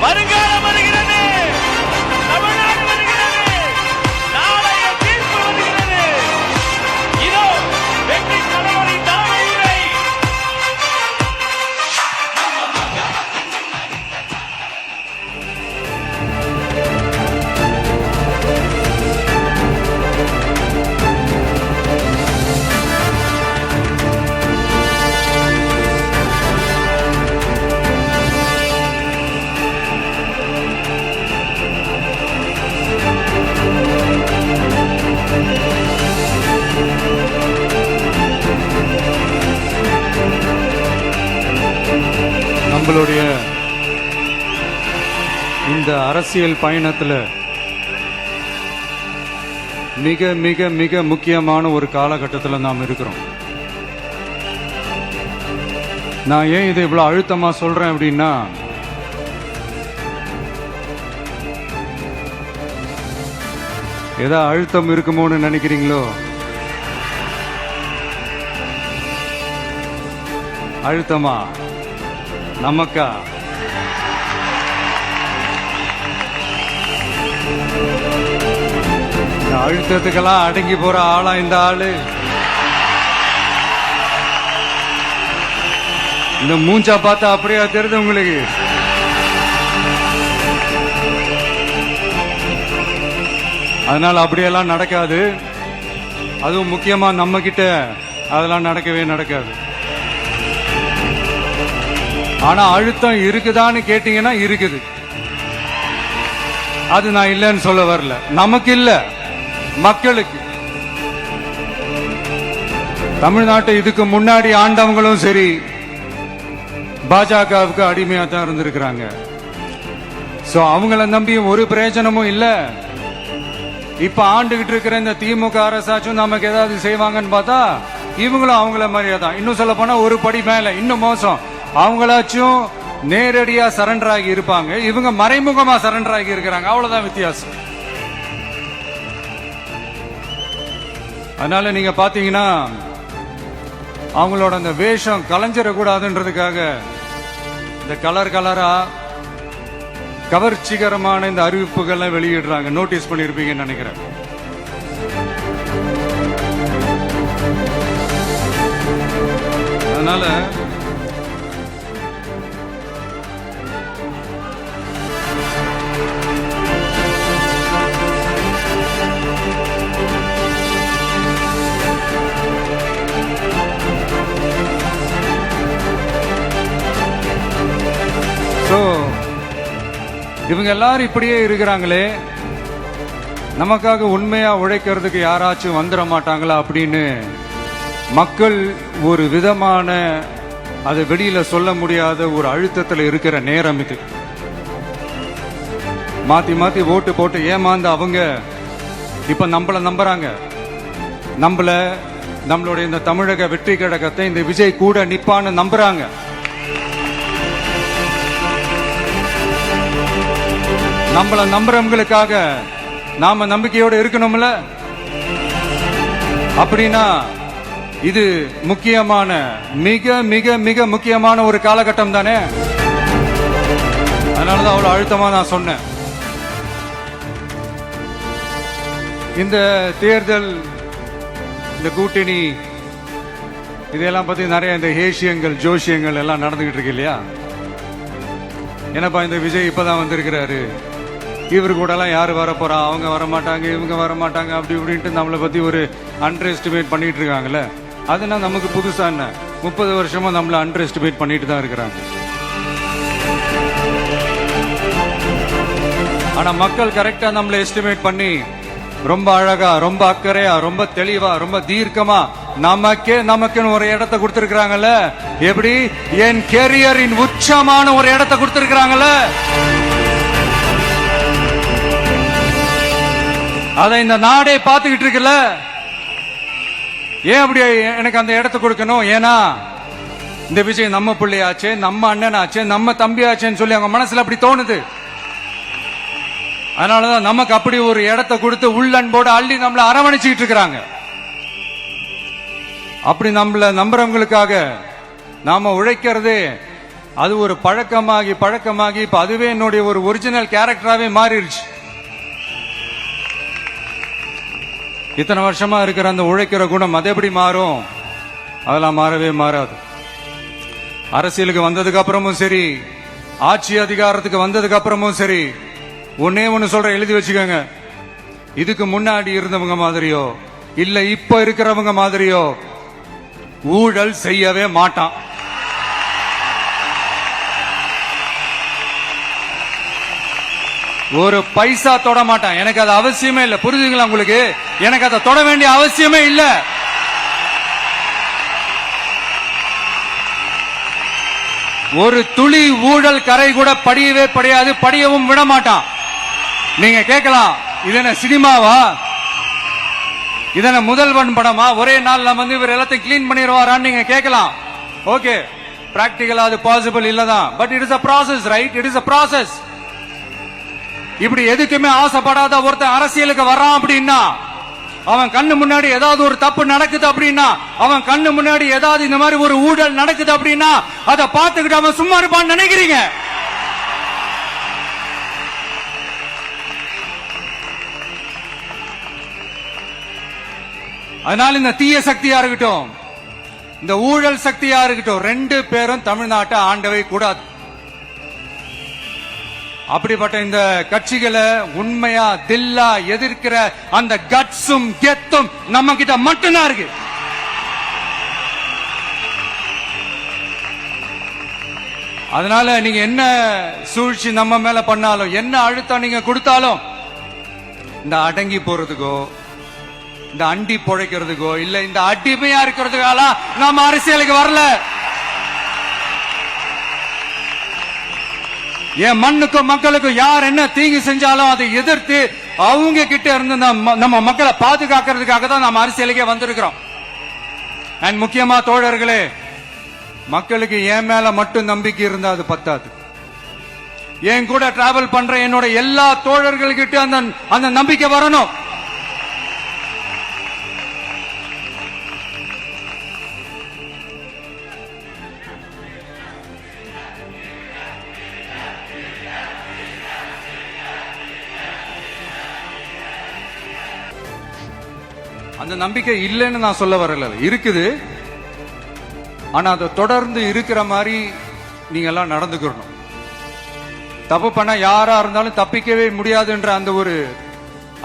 வருங்காலம் வருகிறது, தமிழ்நாடு வருகிறது, நாளைய தீர்ப்பு வருகிறது. இதோ வெற்றி தலைவரின் தலைமை உரை. நம்மளுடைய இந்த அரசியல் பயணத்தில் மிக மிக மிக முக்கியமான ஒரு காலகட்டத்தில் நாம் இருக்கிறோம். நான் ஏன் இதை இவ்வளவு அழுத்தமா சொல்றேன் அப்படின்னா, ஏதோ அழுத்தம் இருக்குமோன்னு நினைக்கிறீங்களோ? அழுத்தமா நமக்கா? அழுத்தத்துக்கெல்லாம் அடங்கி போற ஆளா இந்த ஆளு? இந்த மூஞ்சா பார்த்தா அப்படியா தெரியுது உங்களுக்கு? அதனால அப்படியெல்லாம் நடக்காது. அதுவும் முக்கியமா நம்ம கிட்ட அதெல்லாம் நடக்கவே நடக்காது. ஆனா அழுத்தம் இருக்குதான்னு கேட்டீங்கன்னா இருக்குது. அது நான் இல்லைன்னு சொல்ல வரல. நமக்கு இல்ல, மக்களுக்கு. தமிழ்நாட்டை இதுக்கு முன்னாடி ஆண்டவங்களும் சரி பாஜகவுக்கு அடிமையா தான் இருந்திருக்கிறாங்க. சோ அவங்கள நம்பி ஒரு பிரயோஜனமும் இல்ல. இப்ப ஆண்டுகிட்டு இருக்கிற இந்த திமுக அரசாச்சும் நமக்கு ஏதாவது செய்வாங்கன்னு பார்த்தா இவங்களும் அவங்கள மாதிரியே தான். இன்னும் சொல்ல போனா ஒரு படி மேல, இன்னும் மோசம். அவங்களாச்சும் நேரடியா சரண்டர் ஆகி இருப்பாங்க, இவங்க மறைமுகமா சரண்டர் ஆகி இருக்கிறாங்க. அவ்வளவுதான் வித்தியாசம். அதனால நீங்க பாத்தீங்கன்னா அவங்களோட அந்த வேஷம் கலைஞ்சிடக்கூடாதுன்றதுக்காக இந்த கலர் கலரா கவர்ச்சிகரமான இந்த அறிவிப்புகளை வெளியிடுறாங்க. நோட்டீஸ் பண்ணிருப்பீங்கன்னு நினைக்கிறேன். அதனால இவங்க எல்லாரும் இப்படியே இருக்கிறாங்களே, நமக்காக உண்மையா உழைக்கிறதுக்கு யாராச்சும் வந்துட மாட்டாங்களா அப்படின்னு மக்கள் ஒரு விதமான அதை வெளியில சொல்ல முடியாத ஒரு அழுத்தத்தில் இருக்கிற நேரம் இது. மாத்தி மாத்தி ஓட்டு போட்டு ஏமாந்து அவங்க இப்ப நம்மள நம்புறாங்க. நம்மளுடைய இந்த தமிழக வெற்றி கழகத்தை இந்த விஜய் கூட நிப்பான்னு நம்புறாங்க. நம்மள நம்புறவங்களுக்காக நாம நம்பிக்கையோடு இருக்கணும்ல. அப்படின்னா இது முக்கியமான, மிக மிக மிக முக்கியமான ஒரு காலகட்டம் தானே. அதனாலதான் அவ்வளவு அழுத்தமா நான் சொன்னேன். இந்த தேர்தல், இந்த கூட்டணி, இதெல்லாம் பத்தி நிறைய இந்த ஹேஷியங்கள் ஜோஷியங்கள் எல்லாம் நடந்துகிட்டு இருக்கு இல்லையா? என்னப்பா இந்த விஜய் இப்பதான் வந்திருக்கிறாரு, இவரு கூட எல்லாம் யாரு வர போறா, அவங்க வரமாட்டாங்க, இவங்க வரமாட்டாங்க, அப்படி இப்படின்ட்டு நம்மளை பத்தி ஒரு அண்டர் எஸ்டிமேட் பண்ணிட்டு இருக்காங்கல்ல. அதுனா நமக்கு புதுசா என்ன? 30 வருஷமா நம்மள அண்டர் எஸ்டிமேட் பண்ணிட்டு தான் இருக்கிறாங்க. ஆனா மக்கள் கரெக்டா நம்மள எஸ்டிமேட் பண்ணி ரொம்ப அழகா, ரொம்ப அக்கறையா, ரொம்ப தெளிவா, ரொம்ப தீர்க்கமா நமக்குன்னு ஒரு இடத்தை கொடுத்திருக்கிறாங்கல்ல. எப்படி? என் கேரியரின் உச்சமான ஒரு இடத்தை கொடுத்திருக்கிறாங்கல்ல. அதை இந்த நாடே பார்த்துக்கிட்டு இருக்குல்ல. ஏன் அப்படி எனக்கு அந்த இடத்தை கொடுக்கணும்? ஏன்னா இந்த விஜய் நம்ம பிள்ளையாச்சே, நம்ம அண்ணனாச்சே, நம்ம தம்பியாச்சேன்னு சொல்லி அவங்க மனசுல அப்படி தோணுது. அதனாலதான் நமக்கு அப்படி ஒரு இடத்தை கொடுத்து உள்ளன்போடு அள்ளி நம்மள அரவணைச்சுக்கிட்டு இருக்கிறாங்க. அப்படி நம்மள நம்புறவங்களுக்காக நாம உழைக்கிறதே அது ஒரு பழக்கமாகி பழக்கமாகி இப்ப அதுவே என்னுடைய ஒரு ஒரிஜினல் கேரக்டராவே மாறிடுச்சு. இத்தனை வருஷமா இருக்கிற அந்த உழைக்கிற குணம் அது எப்படி மாறும்? அதெல்லாம் மாறவே மாறாது. அரசியலுக்கு வந்ததுக்கு அப்புறமும் சரி, ஆட்சி அதிகாரத்துக்கு வந்ததுக்கு அப்புறமும் சரி, ஒன்னே ஒன்னு சொல்ற, எழுதி வச்சுக்கோங்க. இதுக்கு முன்னாடி இருந்தவங்க மாதிரியோ இல்ல இப்ப இருக்கிறவங்க மாதிரியோ ஊழல் செய்யவே மாட்டான். ஒரு பைசா தொட மாட்டான். எனக்கு அது அவசியமே இல்லை. புரியுதுங்களா உங்களுக்கு? எனக்கு அதை தொட வேண்டிய அவசியமே இல்லை. ஒரு துளி ஊழல் கரை கூட படியவே படியாது, படியவும் விட மாட்டான். நீங்க கேட்கலாம், இது என்ன சினிமாவா? இது என்ன முதல்வன் படமா? ஒரே நாள்ல வந்து இவர் எல்லாத்தையும் கிளீன் பண்ணிடுவாரான்னு நீங்க கேட்கலாம். ஓகே, பிராக்டிகலா அது பாசிபிள் இல்லதான். But it is a process, right? It is a process. இப்படி எதுக்குமே ஆசைப்படாத ஒருத்தன் அரசியலுக்கு வரான் அப்படின்னா, அவன் கண்ணு முன்னாடி ஏதாவது ஒரு தப்பு நடக்குது அப்படின்னா, அவன் கண்ணு முன்னாடி ஏதாவது இந்த மாதிரி ஒரு ஊழல் நடக்குது அப்படின்னா, அதை பார்த்துக்கிட்டு அவன் சும்மா இருப்பான்னு நினைக்கிறீங்க? அதனால இந்த தீய சக்தியா இருக்கட்டும், இந்த ஊழல் சக்தியா இருக்கட்டும், ரெண்டு பேரும் தமிழ்நாட்டை ஆண்டவை கூடாது. அப்படிப்பட்ட இந்த கட்சிகளை உண்மையா தில்லா எதிர்க்கிற அந்த கட்ஸும் கெத்தும் நம்ம கிட்ட மட்டும்தான் இருக்கு. அதனால நீங்க என்ன சூழ்ச்சி நம்ம மேல பண்ணாலும், என்ன அழுத்தம் நீங்க கொடுத்தாலும், இந்த அடங்கி போறதுக்கோ, இந்த அண்டி பொழைக்கிறதுக்கோ, இல்ல இந்த அடிமையா இருக்கிறதுக்கால நம்ம அரசியலுக்கு வரல. என் மண்ணுக்கும் மக்களுக்கும் யார் என்ன தீங்கு செஞ்சாலும் அதை எதிர்த்து அவங்க கிட்ட இருந்து நம்ம மக்களை பாதுகாக்கிறதுக்காக தான் நம்ம அரசியலுக்கே வந்திருக்கிறோம். அண்ட் முக்கியமா தோழர்களே, மக்களுக்கு என் மேல மட்டும் நம்பிக்கை இருந்தா அது பத்தாது. என் கூட டிராவல் பண்ற என்னோட எல்லா தோழர்கள்கிட்ட அந்த நம்பிக்கை வரணும். அந்த நம்பிக்கை இல்லைன்னு நான் சொல்ல வரல, இருக்குது. ஆனா அதை தொடர்ந்து இருக்கிற மாதிரி நீங்க எல்லாம் நடந்துக்கணும். தப்பு பண்ண யாரா இருந்தாலும் தப்பிக்கவே முடியாதுன்ற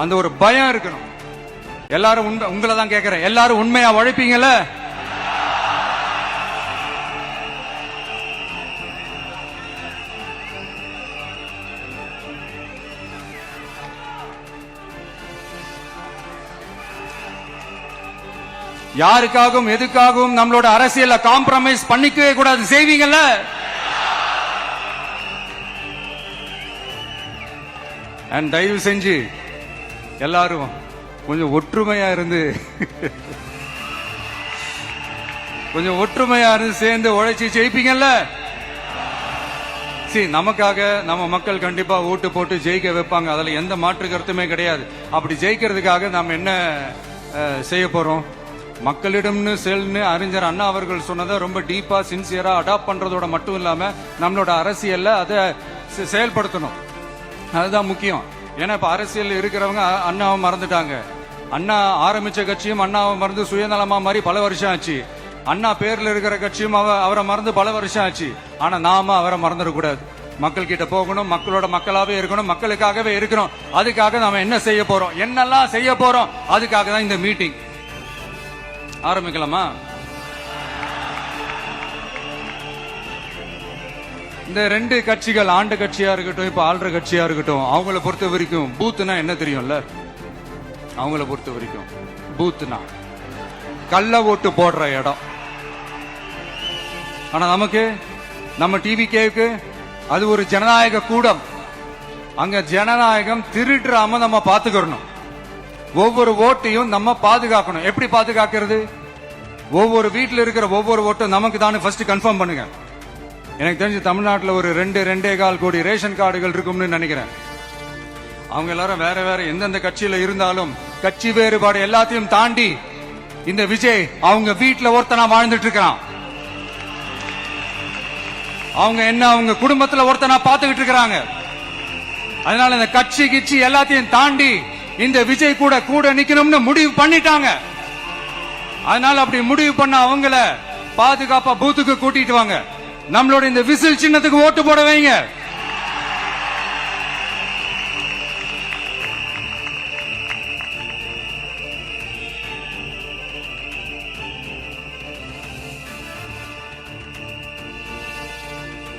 அந்த ஒரு பயம் இருக்கணும். எல்லாரும் உங்களை தான் கேட்கிறேன், எல்லாரும் உண்மையா உழைப்பீங்கல்ல? யாருக்காகவும் எதுக்காகவும் நம்மளோட அரசியல காம்ப்ரமைஸ் பண்ணிக்கவே கூடாது. செய்வீங்கல்ல? அண்ட் தயவு செஞ்சு எல்லாரும் கொஞ்சம் ஒற்றுமையா இருந்து சேர்ந்து உழைச்சி ஜெயிப்பீங்கல்ல? சரி, நமக்காக நம்ம மக்கள் கண்டிப்பா ஓட்டு போட்டு ஜெயிக்க வைப்பாங்க, அதுல எந்த மாற்று கருத்துமே கிடையாது. அப்படி ஜெயிக்கிறதுக்காக நாம் என்ன செய்ய போறோம்? மக்களிடம்னு செல்னு அறிஞர் அண்ணா அவர்கள் சொன்னதை ரொம்ப டீப்பா சின்சியரா அடாப்ட் பண்றதோட மட்டும் இல்லாம நம்மளோட அரசியல்ல அதை செயல்படுத்தணும். அதுதான் முக்கியம். ஏன்னா இப்ப அரசியல் இருக்கிறவங்க அண்ணாவை மறந்துட்டாங்க. அண்ணா ஆரம்பிச்ச கட்சியும் அண்ணாவை மறந்து சுயநலமா மாதிரி பல வருஷம் ஆச்சு. அண்ணா பேர்ல இருக்கிற கட்சியும் அவரை மறந்து பல வருஷம் ஆச்சு. ஆனா நாம அவரை மறந்துடக்கூடாது. மக்கள் கிட்ட போகணும், மக்களோட மக்களாவே இருக்கணும், மக்களுக்காகவே இருக்கணும். அதுக்காக நாம என்ன செய்ய போறோம், என்னெல்லாம் செய்ய போறோம், அதுக்காக தான் இந்த மீட்டிங். ஆரம்பிக்கலாமா? இந்த ரெண்டு கட்சிகள், ஆண்ட கட்சியா இருக்கட்டும், இப்ப ஆள்ற கட்சியா இருக்கட்டும், அவங்கள பொறுத்த வரைக்கும் பூத்துனா என்ன தெரியும்ல? அவங்கள பொறுத்த வரைக்கும் பூத்துனா கள்ள ஓட்டு போடுற இடம். ஆனா நமக்கு, நம்ம டிவிகேக்கு அது ஒரு ஜனநாயக கூடம். அங்க ஜனநாயகம் திருடுறாம நம்ம பாத்துக்கணும். ஒவ்வொரு ஓட்டையும் நம்ம பாதுகாக்கணும். எப்படி பாதுகாக்கிறது? ஒவ்வொரு வீட்டில் இருக்கிற ஒவ்வொரு ஓட்டும் நமக்கு தானே ஃபர்ஸ்ட் கன்ஃபார்ம் பண்ணுங்க. எனக்கு தெரிஞ்சு தமிழ்நாட்டில் ஒரு 2.25 கோடி ரேஷன் கார்டுகள் இருக்கும்னு நினைக்கிறேன். அவங்க எல்லாரும் வேற வேற எந்தெந்த கட்சியில இருந்தாலும் கட்சி வேறுபாடு எல்லாத்தையும் தாண்டி இந்த விஜய் அவங்க வீட்டுல ஒருத்தனா வாழ்ந்துட்டு இருக்கான். அவங்க என்ன அவங்க குடும்பத்துல ஒருத்தனா பாத்துக்கிட்டு இருக்கிறாங்க. அதனால இந்த கட்சி கிச்சி எல்லாத்தையும் தாண்டி இந்த விஜய் கூட கூட நிக்கணும்னு முடிவு பண்ணிட்டாங்க. அதனால அப்படி முடிவு பண்ண அவங்கள பாதுகாப்பா பூத்துக்கு கூட்டிட்டு வாங்க. நம்மளோட இந்த விசில் சின்னத்துக்கு ஓட்டு போட வைங்க.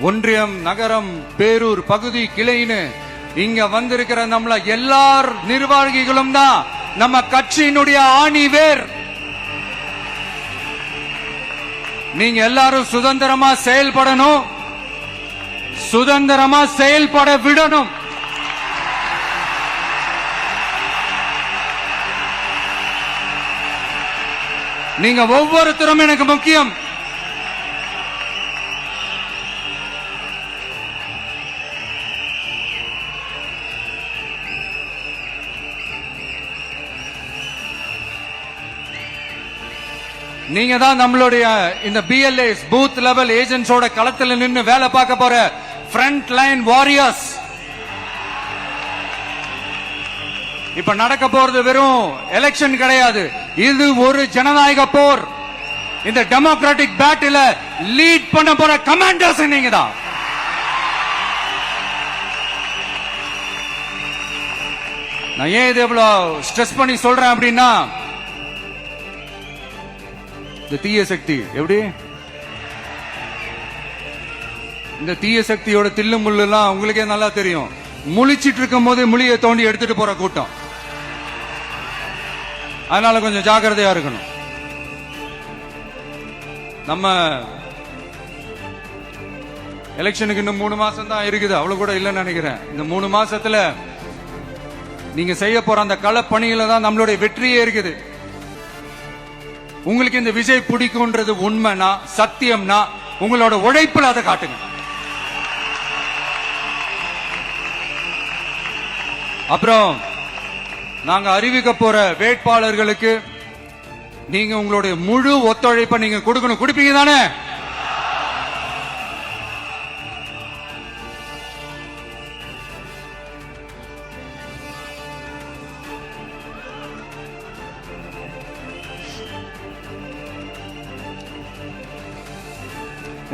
ஒன்றியம், நகரம், பேரூர் பகுதி கிளைன்னு இங்க வந்திருக்கிற நம்மள எல்லார் நிர்வாகிகளும் தான் நம்ம கட்சியினுடைய ஆணி வேர். நீங்க எல்லாரும் சுதந்திரமா செயல்படணும், சுதந்திரமா செயல்பட விடணும். நீங்க ஒவ்வொருத்தரும் எனக்கு முக்கியம். நீங்க தான் நம்மளுடைய இந்த BLAs பூத் லெவல் ஏஜென்ட்ஸோட களத்துல நின்னு வேலை பார்க்க போற ஃப்ரண்ட் லைன் வாரியர்ஸ். இப்ப நடக்க போறது வெறும் எலெக்ஷன் கிடையாது, இது ஒரு ஜனநாயக போர். இந்த டெமோக்ராட்டிக் பேட்டில லீட் பண்ண போற கமாண்டர்ஸ் நீங்க தான். நான் ஏன் இது எவ்வளவு ஸ்ட்ரெஸ் பண்ணி சொல்றேன் அப்படின்னா, இந்த தீய சக்தி எப்படி இந்த தீய சக்தியோட தில்லு முள்ளு எல்லாம் உங்களுக்கே நல்லா தெரியும். முழிச்சிட்டு இருக்கும் போதே முழியை தோண்டி எடுத்துட்டு போற கூட்டம். அதனால கொஞ்சம் ஜாக்கிரதையா இருக்கணும். நம்ம எலெக்ஷனுக்கு இன்னும் 3 மாசம் தான் இருக்குது, அவ்வளவு கூட இல்லைன்னு நினைக்கிறேன். இந்த 3 மாசத்துல நீங்க செய்ய போற அந்த களப்பணியில தான் நம்மளுடைய வெற்றியே இருக்குது. உங்களுக்கு இந்த விஜய் பிடிக்கும்ன்றது உண்மைனா, சத்தியம்னா, உங்களோட உழைப்புல அதை காட்டுங்க. அப்புறம் நாங்க அறிவிக்க போற வேட்பாளர்களுக்கு நீங்க உங்களுடைய முழு ஒத்துழைப்பை நீங்க கொடுக்கணும். கொடுப்பீங்க தானே?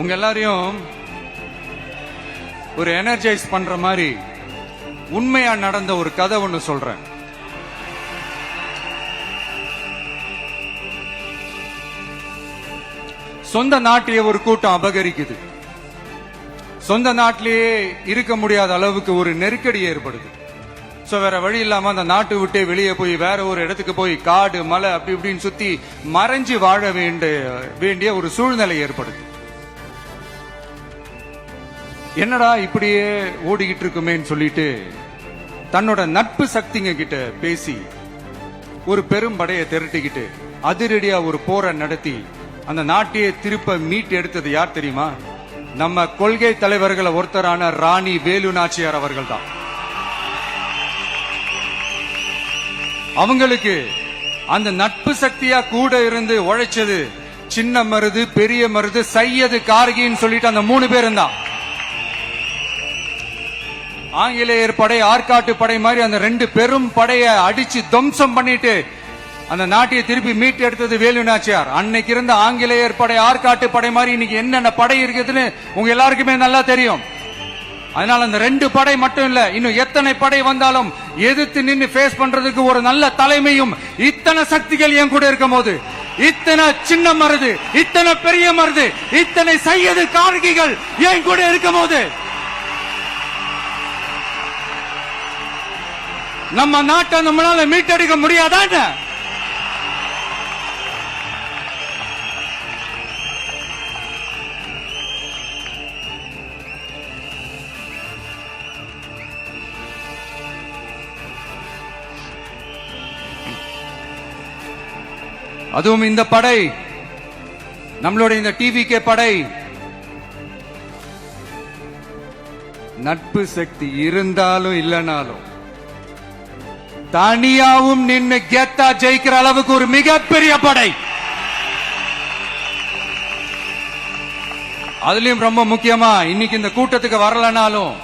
உங்க எல்லாரையும் ஒரு எனர்ஜைஸ் பண்ற மாதிரி உண்மையா நடந்த ஒரு கதை ஒண்ணு சொல்றேன். சொந்த நாட்டையே ஒரு கூட்டம் அபகரிக்குது. சொந்த நாட்டிலேயே இருக்க முடியாத அளவுக்கு ஒரு நெருக்கடி ஏற்படுது. சோ வேற வழி இல்லாம அந்த நாட்டை விட்டே வெளியே போய் வேற ஒரு இடத்துக்கு போய் காடு மலை அப்படி இப்படின்னு சுத்தி மறைஞ்சு வாழ வேண்டிய ஒரு சூழ்நிலை ஏற்படுது. என்னடா இப்படியே ஓடிக்கிட்டு இருக்குமேன்னு சொல்லிட்டு தன்னோட நட்பு சக்திங்க கிட்ட பேசி ஒரு பெரும் படையை திரட்டிக்கிட்டு அதிரடியா ஒரு போரை நடத்தி அந்த நாட்டையே திருப்ப மீட் எடுத்தது யார் தெரியுமா? நம்ம கொள்கை தலைவர்களை ஒருத்தரான ராணி வேலு நாச்சியார் அவர்கள் தான். அவங்களுக்கு அந்த நட்பு சக்தியா கூட இருந்து உழைச்சது சின்ன மருது, பெரிய மருது, சையது கார்கின்னு சொல்லிட்டு அந்த 3 பேரும் தான். ஆங்கிலேயர் படை, ஆற்காட்டு படை மாதிரி அந்த 2 பெரும் படையை அடிச்சு துவம்சம் பண்ணிட்டு அந்த நாட்டையை திருப்பி மீட்டு எடுத்தது வேலு நாச்சியார். அன்னைக்கு இருந்த ஆங்கிலேயர் படை, ஆற்காட்டு படை மாதிரி இன்னைக்கு என்னென்ன படை இருக்குதுன்னு உங்க எல்லாருக்குமே நல்லா தெரியும். அதனால அந்த 2 படை மட்டும் இல்ல, இன்னும் எத்தனை படை வந்தாலும் எதிர்த்து நின்று ஃபேஸ் பண்றதுக்கு ஒரு நல்ல தலைமையும் இத்தனை சக்திகள் என் கூட இருக்கும் போது, இத்தனை சின்ன மருது, இத்தனை பெரிய மருது, இத்தனை சையது கார்கிகள் என் கூட இருக்கும் போது நம்ம நாட்டை நம்மளால மீட்டெடுக்க முடியாதா? அதுவும் இந்த படை, நம்மளுடைய இந்த டிவிகே படை நட்பு சக்தி இருந்தாலும் இல்லனாலும் தனியாவும் நின்னு கெத்தா ஜெயிக்கிற அளவுக்கு ஒரு மிகப்பெரிய படை. அதுலயும் ரொம்ப முக்கியமா இன்னைக்கு இந்த கூட்டத்துக்கு வரலனாலும்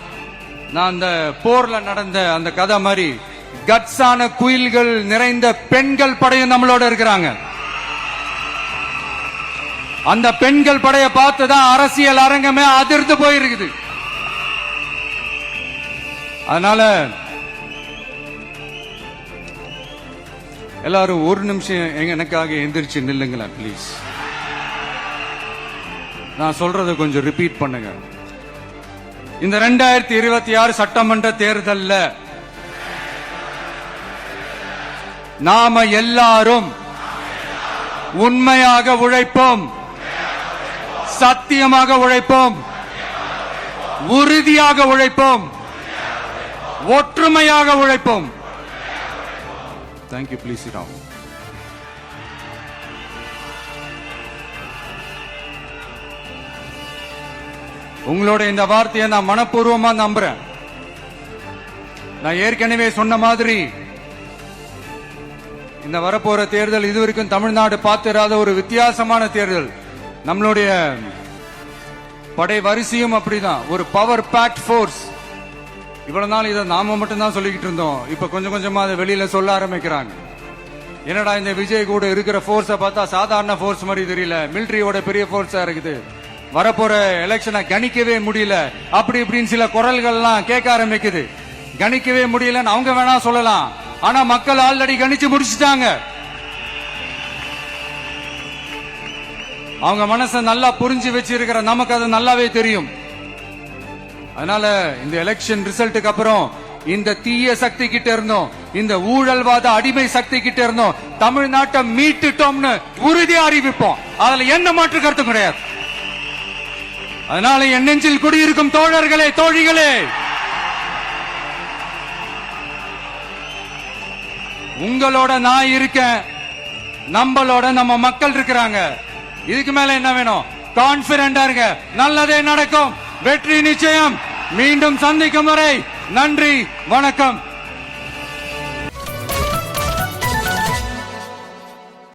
நான் அந்த போர்ல நடந்த அந்த கதை மாதிரி கட்ஸான குயில்கள் நிறைந்த பெண்கள் படையும் நம்மளோட இருக்கிறாங்க. அந்த பெண்கள் படைய பார்த்துதான் அரசியல் அரங்கமே அதிர்ந்து போயிருக்குது. அதனால எல்லாரும் ஒரு நிமிஷம் எனக்காக எந்திரிச்சு நில்லுங்களேன் ப்ளீஸ். நான் சொல்றதை கொஞ்சம் ரிப்பீட் பண்ணுங்க. இந்த 2026 சட்டமன்ற தேர்தல்ல நாம எல்லாரும் உண்மையாக உழைப்போம், சத்தியமாக உழைப்போம், உறுதியாக உழைப்போம், ஒற்றுமையாக உழைப்போம். தேங்க்யூ. Please sit down. உங்களோட இந்த வார்த்தையை நான் மனப்பூர்வமா நம்புறேன். நான் ஏற்கனவே சொன்ன மாதிரி இந்த வரப்போற தேர்தல் இதுவரைக்கும் தமிழ்நாடு பார்த்திராத ஒரு வித்தியாசமான தேர்தல். நம்மளுடைய படை வரிசையும் அப்படிதான், ஒரு பவர் பேக்ட் ஃபோர்ஸ். இவ்வளவு நாள் இதை நாம மட்டும் தான் சொல்லிக்கிட்டு இருந்தோம். இப்ப கொஞ்சம் கொஞ்சமா அதை வெளியில சொல்ல ஆரம்பிக்கிறாங்க. என்னடா இந்த விஜய் கூட இருக்கிற போர்ஸ பார்த்தா சாதாரண போர்ஸ் மாதிரி தெரியல, மிலிட்டரியோட பெரிய போர்ஸா இருக்குது, வரப்போற எலெக்ஷனை கணிக்கவே முடியல, அப்படி இப்படின்னு சில குரல்கள்லாம் கேட்க ஆரம்பிக்குது. கணிக்கவே முடியலன்னு அவங்க வேணா சொல்லலாம், ஆனா மக்கள் ஆல்ரெடி கணிச்சு முடிச்சுட்டாங்க. அவங்க மனசை நல்லா புரிஞ்சு வச்சிருக்கிற நமக்கு அது நல்லாவே தெரியும். அதனால இந்த எலெக்ஷன் ரிசல்ட்டுக்கு அப்புறம் இந்த தீய சக்தி கிட்ட இருந்தோம், இந்த ஊழல்வாத அடிமை சக்தி கிட்ட இருந்தோம் தமிழ்நாட்டை மீட்டுட்டோம்னு உறுதியா அறிவிப்போம். அதுல என்ன மாற்று கருத்து கிடையாது. அதனால என் நெஞ்சில் குடியிருக்கும் தோழர்களே, தோழிகளே, உங்களோட நான் இருக்கேன், நம்மளோட நம்ம மக்கள் இருக்கிறாங்க. இதுக்கு மேல என்ன வேணும்? கான்பிடண்டா இருங்க, நல்லதே நடக்கும், வெற்றி நிச்சயம். மீண்டும் சந்திக்கும் வரை நன்றி, வணக்கம்.